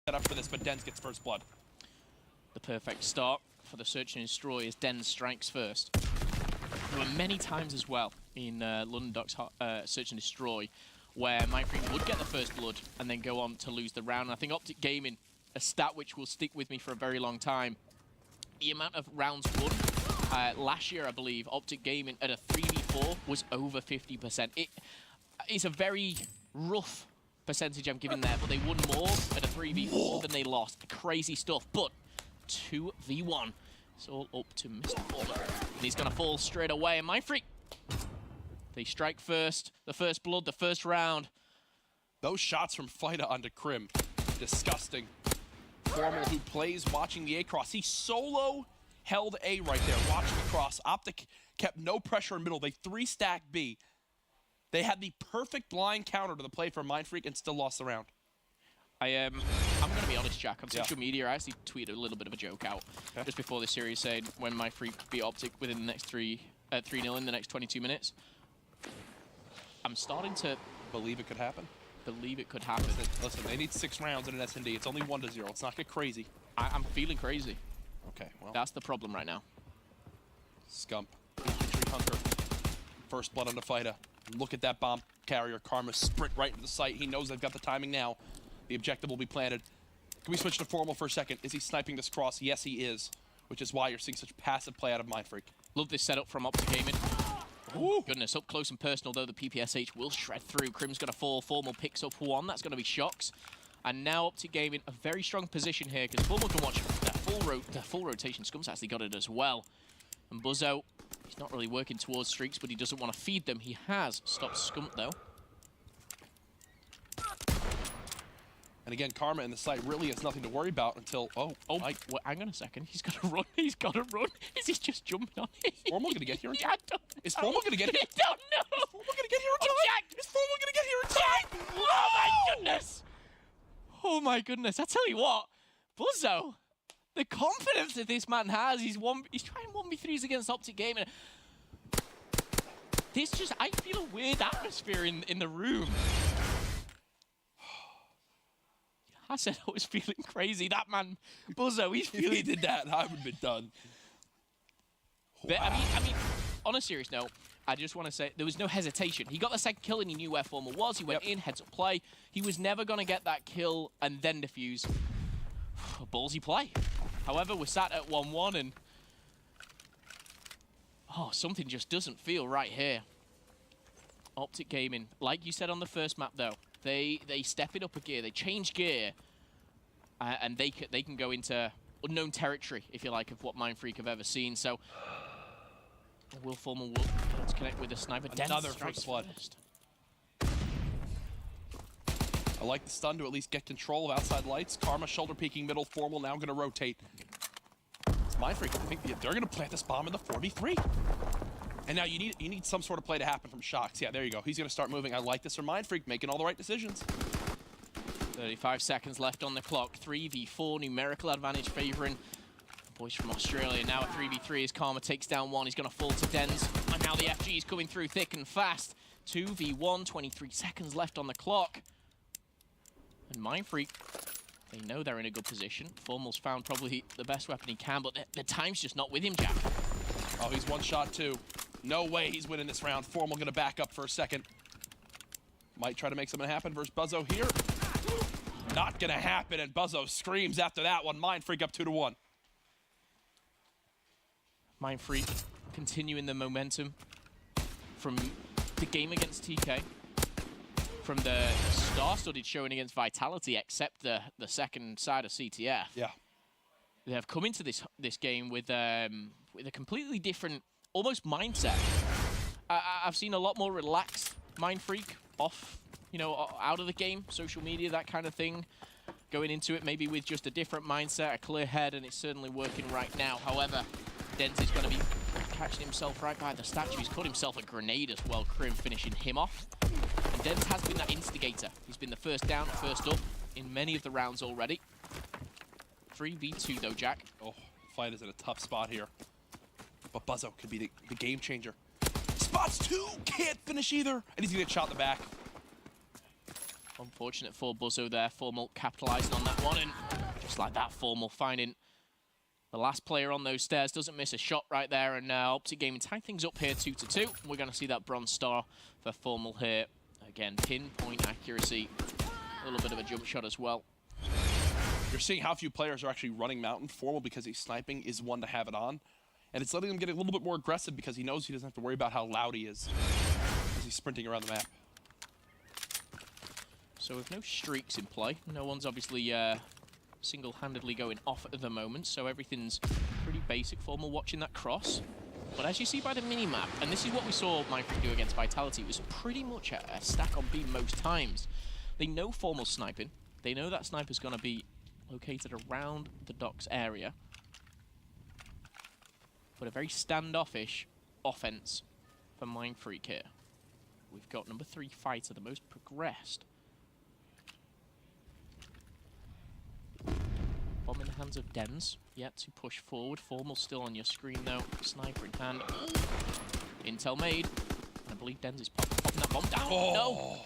set up for this, but Dens gets first blood. The perfect start for the Search and Destroy as Dens strikes first. There were many times as well in London Docks Search and Destroy where MindFreak would get the first blood and then go on to lose the round. And I think OpTic Gaming, a stat which will stick with me for a very long time, the amount of rounds won last year, I believe, OpTic Gaming at a 3v4 was over 50%. It's a very rough percentage I'm giving there, but they won more at a 3v4 than they lost. Crazy stuff, but 2v1. It's all up to Mr. Baller. And he's going to fall straight away. And MindFreak, they strike first. The first blood, the first round. Those shots from Fighter onto Crim, disgusting. Formal, who plays watching the A-Cross. He solo held A right there, watching the cross. OpTic kept no pressure in middle. They 3-stack B. They had the perfect blind counter to the play for MindFreak and still lost the round. I'm going to be honest, Jack. On social media, I actually tweeted a little bit of a joke out just before the series saying when MindFreak beat OpTic within the next 3-0 in the next 22 minutes. I'm starting to believe it could happen. Believe it could happen. Listen, they need 6 rounds in an S&D. It's only 1-0. Let's not get crazy. I'm feeling crazy. Okay, well. That's the problem right now. Scump, infantry hunter. First blood on the Fighter. Look at that bomb carrier. Karma sprint right into the site. He knows they've got the timing now. The objective will be planted. Can we switch to Formal for a second? Is he sniping this cross? Yes, he is. Which is why you're seeing such passive play out of MindFreak. Love this setup from OpTic Gaming. Oh, goodness, up close and personal, though, the PPSH will shred through. Crim's going to fall. Formal picks up one. That's going to be Shocks. And now OpTic Gaming, a very strong position here, because Formal can watch the full rotation. Scum's actually got it as well. And Buzzo, he's not really working towards streaks, but he doesn't want to feed them. He has stopped Scump, though. And again, Karma in the site really has nothing to worry about until, hang on a second. He's got to run. He's got to run. Is he just jumping on it? Is Formal going to get here in Yeah, time? I don't Is Formal going to get here? I don't know. Is Formal going to get here in time? Jack. Is Formal going to get here in time? Oh, my goodness. Oh, my goodness. I tell you what, Buzzo, the confidence that this man has, he's trying 1v3s against OpTic Gaming. I feel a weird atmosphere in the room. I said I was feeling crazy. That man, Buzzo, he's feeling... If he did that, I would have been done. But, I mean, on a serious note, I just want to say there was no hesitation. He got the second kill and he knew where Formal was. He went in, heads up play. He was never going to get that kill and then defuse. A ballsy play. However, we're sat at 1-1 and... oh, something just doesn't feel right here. OpTic Gaming, like you said on the first map, though, they step it up a gear, they change gear, and they can go into unknown territory, if you like, of what MindFreak have ever seen. So, Will Formal will let's connect with the sniper. Another first blood. I like the stun to at least get control of outside lights. Karma shoulder peeking middle. Formal now going to rotate. It's MindFreak. I think they're going to plant this bomb in the 4v3. And now you need some sort of play to happen from Shocks. Yeah, there you go. He's going to start moving. I like this from MindFreak, making all the right decisions. 35 seconds left on the clock. 3v4, numerical advantage favoring boys from Australia. Now a 3v3 as Karma takes down one. He's going to fall to Dens. And now the FG is coming through thick and fast. 2v1, 23 seconds left on the clock. And MindFreak, they know they're in a good position. Formal's found probably the best weapon he can, but the time's just not with him, Jack. Oh, he's one shot too. No way he's winning this round. Formal going to back up for a second. Might try to make something happen versus Buzzo here. Not going to happen, and Buzzo screams after that one. MindFreak up 2-1. MindFreak continuing the momentum from the game against TK. From the star-studded showing against Vitality, except the second side of CTF. Yeah. They have come into this game with a completely different, almost mindset. I've seen a lot more relaxed MindFreak off, out of the game, social media, that kind of thing. Going into it maybe with just a different mindset, a clear head, and it's certainly working right now. However, Dens is going to be catching himself right by the statue. He's caught himself a grenade as well, Crim finishing him off. And Dens has been that instigator. He's been the first down, first up in many of the rounds already. 3v2 though, Jack. Oh, Fight is in a tough spot here. But Buzzo could be the game changer. Spots two, can't finish either. And he's gonna get shot in the back. Unfortunate for Buzzo there. Formal capitalizing on that one, and just like that, Formal finding the last player on those stairs. Doesn't miss a shot right there, and OpTic Gaming tie things up here 2-2. We're going to see that bronze star for Formal here. Again, pinpoint accuracy. A little bit of a jump shot as well. You're seeing how few players are actually running Mountain. Formal, because he's sniping, is one to have it on. And it's letting him get a little bit more aggressive because he knows he doesn't have to worry about how loud he is as he's sprinting around the map. So with no streaks in play, no one's obviously single-handedly going off at the moment, so everything's pretty basic. Formal watching that cross. But as you see by the mini-map, and this is what we saw MindFreak do against Vitality, it was pretty much a stack on B most times. They know Formal's sniping. They know that sniper's going to be located around the docks area. But a very standoffish offense for MindFreak here. We've got number 3 fighter, the most progressed. Bomb in the hands of Dens, yet to push forward. Formal still on your screen though, sniper in hand. Intel made, and I believe Dens is popping that bomb down. Oh. No!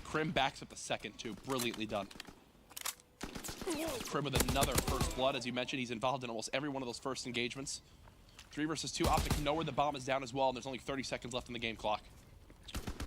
Crim backs up the second too, brilliantly done. Crim with another first blood, as you mentioned, he's involved in almost every one of those first engagements. 3 versus 2, OpTic know where the bomb is down as well, and there's only 30 seconds left in the game clock.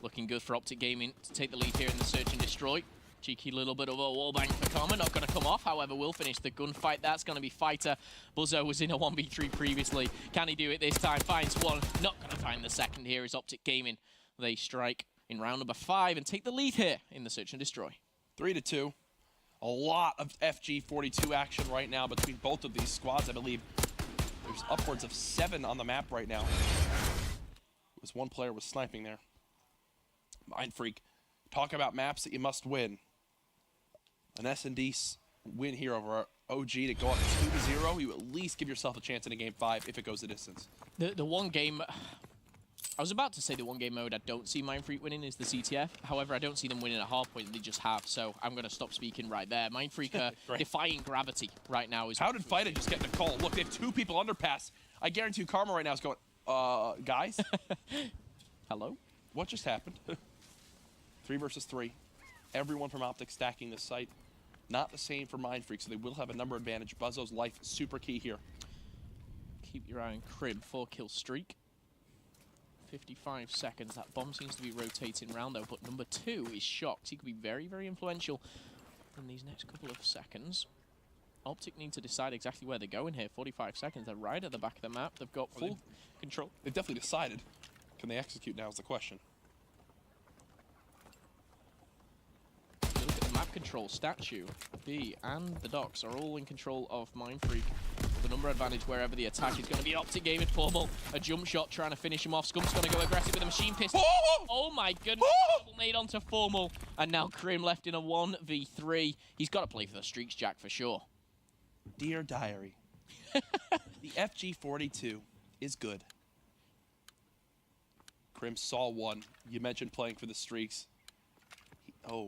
Looking good for OpTic Gaming to take the lead here in the search and destroy. Cheeky little bit of a wallbang for Karma, not going to come off, however, will finish the gunfight. That's going to be Fighter. Buzzo was in a 1v3 previously. Can he do it this time? Finds one, not going to find the second here is OpTic Gaming. They strike in round number 5 and take the lead here in the search and destroy. 3-2. A lot of FG42 action right now between both of these squads. I believe there's upwards of 7 on the map right now. It was one player was sniping there. MindFreak, talk about maps that you must win. An S&D win here over OG to go up 2-0. You at least give yourself a chance in a game 5 if it goes the distance. The one game... I was about to say the one game mode I don't see MindFreak winning is the CTF. However, I don't see them winning at hardpoint. They just have, so I'm going to stop speaking right there. MindFreak defying gravity right now. How did Fighter just get in a call? Look, they have 2 people underpass. I guarantee you Karma right now is going, guys? Hello? What just happened? 3 versus 3. Everyone from OpTic stacking this site. Not the same for MindFreak, so they will have a number advantage. Buzzo's life super key here. Keep your eye on Crib, 4-kill streak. 55 seconds. That bomb seems to be rotating around though, but number 2 is shocked. He could be very, very influential in these next couple of seconds. OpTic need to decide exactly where they're going here. 45 seconds. They're right at the back of the map. They've got full control. They've definitely decided. Can they execute now is the question. Look at the map control. Statue, B, and the docks are all in control of MindFreak. The number advantage wherever the attack is going to be OpTic Gaming. Formal, a jump shot trying to finish him off. Scump's going to go aggressive with a machine pistol. Oh my goodness, double nade onto Formal. And now Krim left in a 1v3. He's got to play for the streaks, Jack, for sure. Dear Diary, the FG42 is good. Krim saw one. You mentioned playing for the streaks.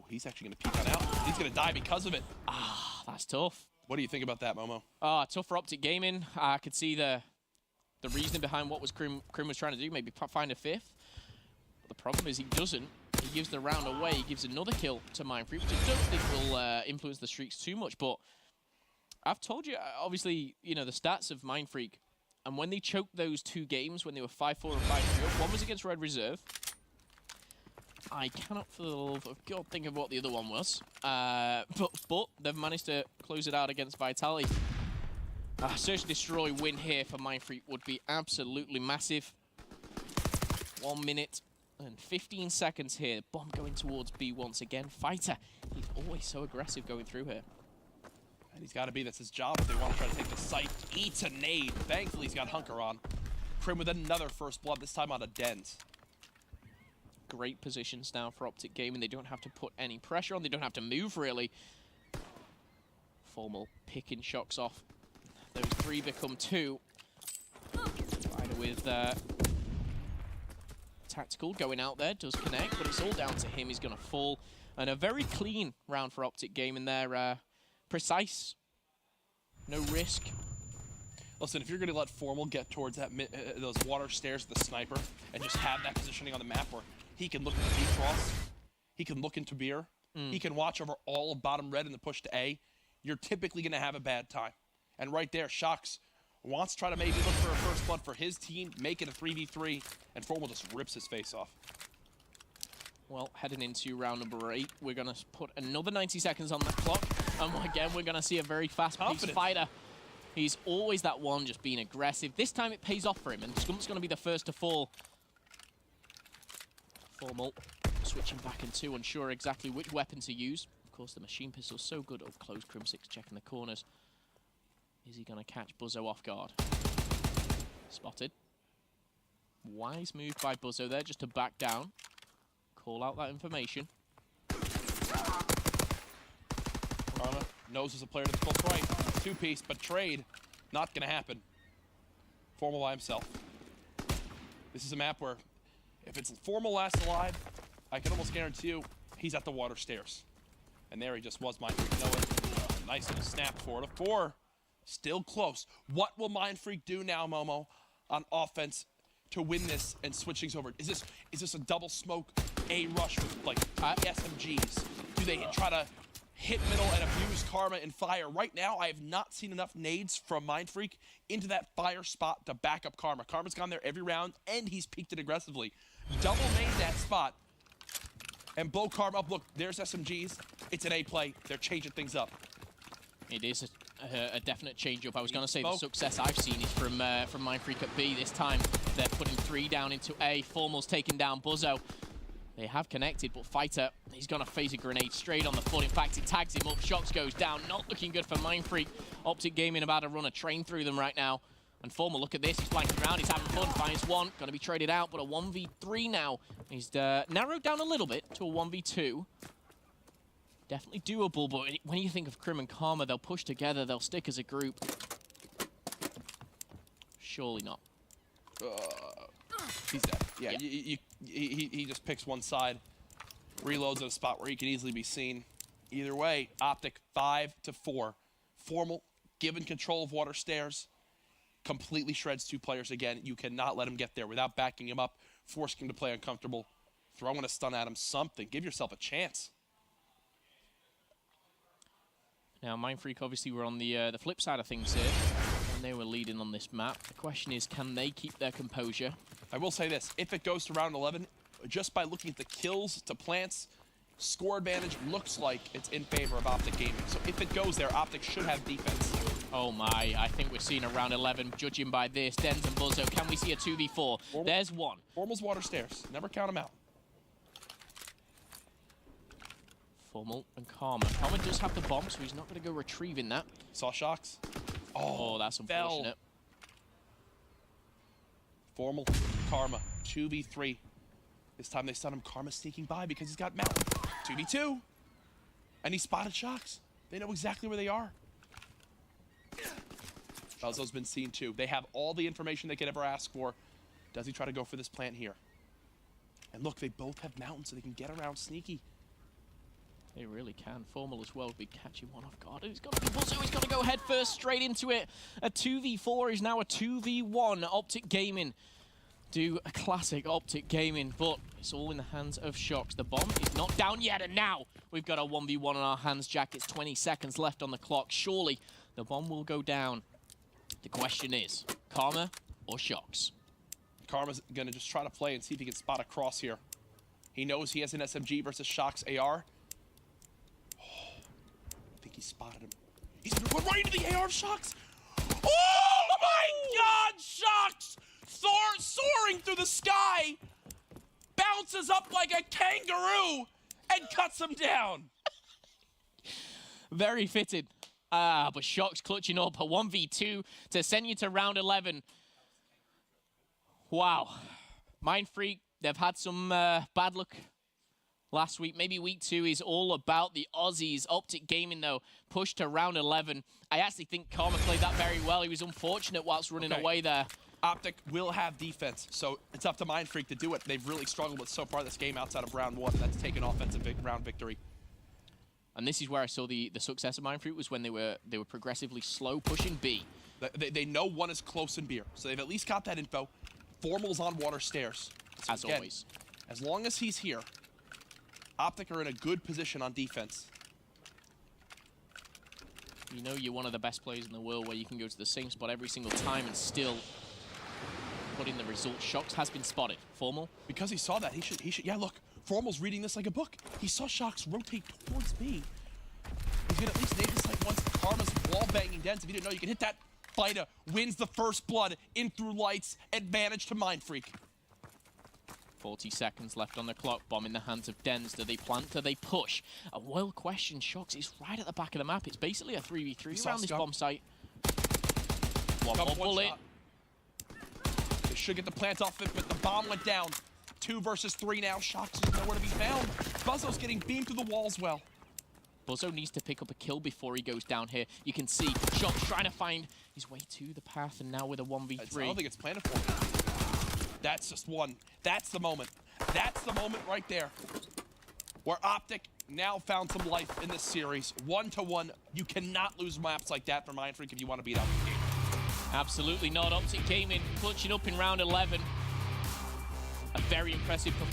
He's actually going to peek on out. He's going to die because of it. Ah, that's tough. What do you think about that, Momo? Tough for OpTic Gaming. I could see the reasoning behind what was Krim was trying to do, maybe find a 5th. But the problem is he doesn't. He gives the round away. He gives another kill to MindFreak, which I don't think will influence the streaks too much. But I've told you, obviously, you know, the stats of MindFreak. And when they choked those 2 games, when they were 5-4 and 5-3, one was against Red Reserve. I cannot for the love of God think of what the other one was. But they've managed to close it out against Vitality. Search and Destroy win here for MindFreak would be absolutely massive. 1 minute and 15 seconds here. Bomb going towards B once again. Fighter, he's always so aggressive going through here. And he's got to be, that's his job if they want to try to take the site. E to nade. Thankfully, he's got Hunker on. Krim with another first blood, this time on a Dens. Great positions now for OpTic Gaming. They don't have to put any pressure on. They don't have to move, really. Formal picking shocks off. Those 3 become 2. Rider with Tactical going out there. Does connect, but it's all down to him. He's going to fall. And a very clean round for OpTic Gaming there. Precise. No risk. Listen, if you're going to let Formal get towards that those water stairs with the sniper and just have that positioning on the map where he can look at the B-cross, he can look into beer. He can watch over all of bottom red in the push to A. You're typically going to have a bad time. And right there, Shox wants to try to maybe look for a first blood for his team, make it a 3v3, and Formal just rips his face off. Well, heading into round number 8, we're going to put another 90 seconds on the clock. And again, we're going to see a very fast-paced fighter. He's always that one just being aggressive. This time it pays off for him, and Skump's going to be the first to fall. Formal switching back in 2, unsure exactly which weapon to use. Of course, the machine pistol's so good. Up close, Crim6 checking the corners. Is he going to catch Buzzo off guard? Spotted. Wise move by Buzzo there, just to back down. Call out that information. Karma knows as a player to the full right. Two-piece, but trade, not going to happen. Formal by himself. This is a map where if it's Formal last alive, I can almost guarantee you he's at the water stairs. And there he just was, MindFreak. You know it. Nice little snap, 4-4. Still close. What will MindFreak do now, Momo, on offense to win this and switch things over? Is this a double smoke A rush with like SMGs? Do they try to hit middle and abuse Karma and fire? Right now, I have not seen enough nades from MindFreak into that fire spot to back up Karma. Karma's gone there every round, and he's peeked it aggressively. Double nade that spot and blow Karma up. Look, there's SMGs. It's an A play. They're changing things up. It is a definite change-up. I was going to say the success I've seen is from MindFreak at B. This time, they're putting 3 down into A. Formal's taking down Buzzo. They have connected, but Fighter, he's going to face a grenade straight on the foot. In fact, it tags him up. Shox goes down. Not looking good for MindFreak. OpTic Gaming about to run a train through them right now. And Formal, look at this. He's flanking around. He's having fun. Finds one. Going to be traded out, but a 1v3 now. He's narrowed down a little bit to a 1v2. Definitely doable, but when you think of Crim and Karma, they'll push together. They'll stick as a group. Surely not. He's dead. Yeah, he just picks one side, reloads at a spot where he can easily be seen. Either way, OpTic 5-4. Formal, given control of water stairs, completely shreds 2 players again. You cannot let him get there without backing him up, forcing him to play uncomfortable, throwing a stun at him, something. Give yourself a chance. Now, MindFreak obviously were on the flip side of things here, and they were leading on this map. The question is, can they keep their composure? I will say this, if it goes to round 11, just by looking at the kills to plants, score advantage looks like it's in favor of OpTic Gaming. So if it goes there, OpTic should have defense. Oh my, I think we're seeing a round 11, judging by this. Dens and Buzzo, can we see a 2v4? There's one. Formal's water stairs, never count them out. Formal and Karma. Karma does have the bomb, so he's not going to go retrieving that. Saw Shox. Oh, that's unfortunate. Formal, Karma, 2v3. This time they stun him. Karma sneaking by because he's got Mount. 2v2. And he spotted Shox. They know exactly where they are. Buzzo's been seen too. They have all the information they could ever ask for. Does he try to go for this plant here? And look, they both have mountains, so they can get around sneaky. They really can. Formal as well will be catching one off guard. He's got to be Buzzo. He's got to go head first straight into it. A 2v4 is now a 2v1. OpTic Gaming do a classic OpTic Gaming, but it's all in the hands of Shox. The bomb is not down yet, and now we've got a 1v1 on our hands, Jack. It's 20 seconds left on the clock. Surely the bomb will go down. The question is, Karma or Shox? Karma's going to just try to play and see if he can spot a cross here. He knows he has an SMG versus Shox AR. He spotted him. He's gonna run right into the AR of Shox. Oh my God, Shox! Soaring through the sky, bounces up like a kangaroo and cuts him down. Very fitted. But Shox clutching up a 1v2 to send you to round 11. Wow. MindFreak, they've had some bad luck last week. Maybe week 2 is all about the Aussies. OpTic Gaming, though, pushed to round 11. I actually think Karma played that very well. He was unfortunate whilst running away there. OpTic will have defense, so it's up to MindFreak to do it. They've really struggled with so far this game outside of round 1. That's taken offensive round victory. And this is where I saw the success of MindFreak was when they were progressively slow pushing B. They know one is close in beer, so they've at least got that info. Formal's on water stairs. So as again, always. As long as he's here, OpTic are in a good position on defense. You know you're one of the best players in the world where you can go to the same spot every single time and still put in the result. Shox has been spotted. Formal? Because he saw that, he should, yeah, look, Formal's reading this like a book. He saw Shox rotate towards me. He's gonna at least name this like once Karma's wall banging Dens. If you didn't know, you can hit that. Fighter wins the first blood in through lights. Advantage to MindFreak. 40 seconds left on the clock. Bomb in the hands of Dens. Do they plant? Do they push? A well questioned. Shox is right at the back of the map. It's basically a 3v3 around this bomb site. One more bullet. Shot. They should get the plant off it, but the bomb went down. 2 versus 3 now. Shox is nowhere to be found. Buzzo's getting beamed through the walls well. Buzzo needs to pick up a kill before he goes down here. You can see Shox trying to find his way to the path, and now with a 1v3. I don't think it's planted for him. That's just one. That's the moment. That's the moment right there. Where OpTic now found some life in this series. 1-1. You cannot lose maps like that for MindFreak if you want to beat OpTic. Absolutely not. OpTic came in, clutching up in round 11. A very impressive performance.